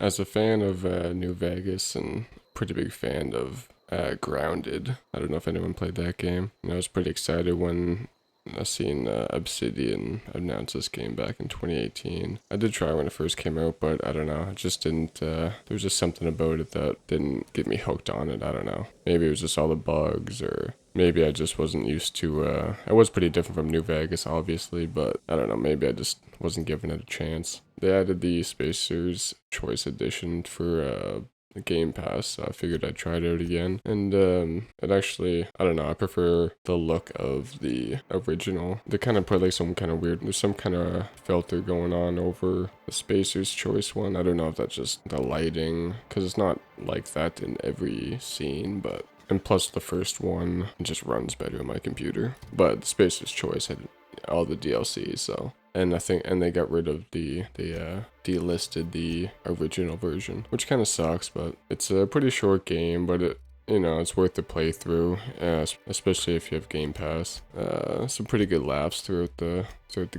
As a fan of New Vegas and pretty big fan of Grounded, I don't know if anyone played that game. And I was pretty excited when I seen Obsidian announce this game back in 2018. I did try when it first came out, but I don't know. It just didn't. There was just something about it that didn't get me hooked on it. I don't know. Maybe it was just all the bugs, or maybe I just wasn't used to. It was pretty different from New Vegas, obviously, but I don't know. Maybe I just wasn't giving it a chance. They added the Spacers Choice Edition for the Game Pass, so I figured I'd try it out again. And it actually, I don't know, I prefer the look of the original. They kind of put like some kind of weird, there's some kind of filter going on over the Spacer's Choice one. I don't know if that's just the lighting, because it's not like that in every scene, but. And plus the first one just runs better on my computer. But the Spacer's Choice had all the DLC, so. And I think, and they got rid of they delisted the original version, which kind of sucks, but it's a pretty short game, but it's worth the playthrough, especially if you have Game Pass. Some pretty good laughs throughout the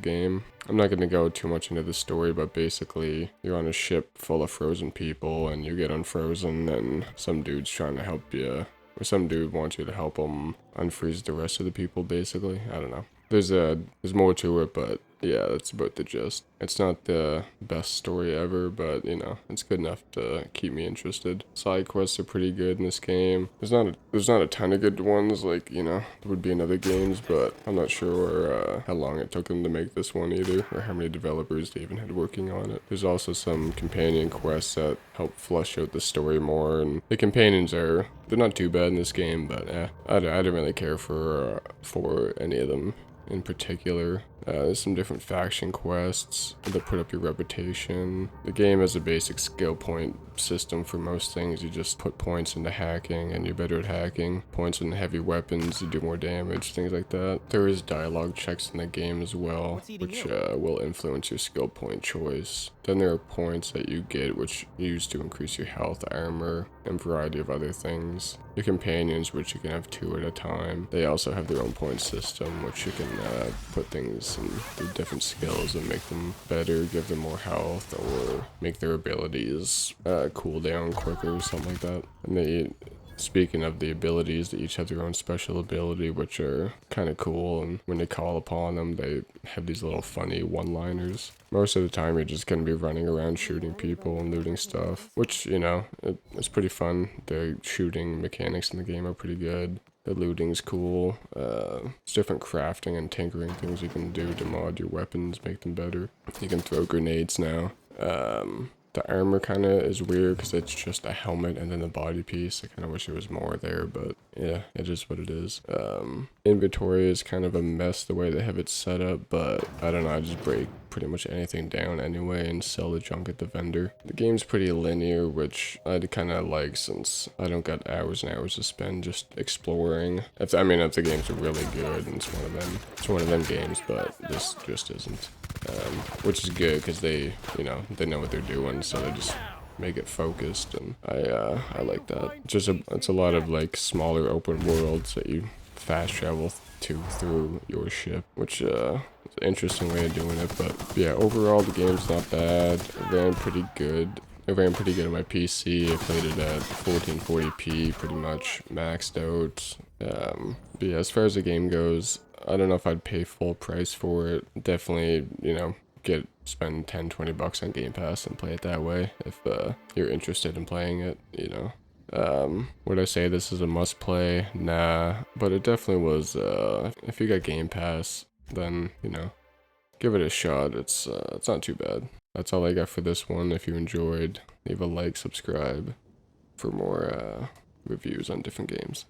game. I'm not gonna go too much into the story, but basically you're on a ship full of frozen people, and you get unfrozen, and some dude's trying to help you, or some dude wants you to help him unfreeze the rest of the people. Basically, I don't know. There's more to it, but yeah, that's about the gist. It's not the best story ever, but it's good enough to keep me interested. Side quests are pretty good in this game. There's not a ton of good ones like there would be in other games, but I'm not sure how long it took them to make this one either, or how many developers they even had working on it. There's also some companion quests that help flush out the story more, and the companions they're not too bad in this game, but I didn't really care for any of them in particular. There's some different faction quests that put up your reputation. The game has a basic skill point system for most things. You just put points into hacking and you're better at hacking. Points into heavy weapons, you do more damage, things like that. There is dialogue checks in the game as well, which will influence your skill point choice. Then there are points that you get which you use to increase your health, armor, and variety of other things. Your companions, which you can have 2 at a time. They also have their own point system, which you can put things and do different skills and make them better, give them more health, or make their abilities cool down quicker or something like that. And speaking of the abilities, they each have their own special ability, which are kind of cool, and when they call upon them, they have these little funny one-liners. Most of the time, you're just going to be running around shooting people and looting stuff, which, it's pretty fun. The shooting mechanics in the game are pretty good. The looting's cool. There's different crafting and tinkering things you can do to mod your weapons, make them better. You can throw grenades now. The armor kind of is weird because it's just a helmet and then the body piece. I kind of wish there was more there, but yeah, it is what it is. Inventory is kind of a mess the way they have it set up, but I don't know, I just break pretty much anything down anyway and sell the junk at the vendor. The game's pretty linear, which I'd kind of like since I don't got hours and hours to spend just exploring. If the games are really good, and it's one of them games, but this just isn't. Which is good because they know what they're doing, so they just make it focused, and I like that. It's a lot of like smaller open worlds that you fast travel to through your ship, which is an interesting way of doing it. But yeah, overall the game's not bad. It ran pretty good. It ran pretty good on my PC. I played it at 1440p, pretty much maxed out. But yeah, as far as the game goes, I don't know if I'd pay full price for it. Definitely, spend 10-20 bucks on Game Pass and play it that way if you're interested in playing it, Would I say this is a must play? Nah, but it definitely was. If you got Game Pass, then, give it a shot. It's not too bad. That's all I got for this one. If you enjoyed, leave a like, subscribe for more reviews on different games.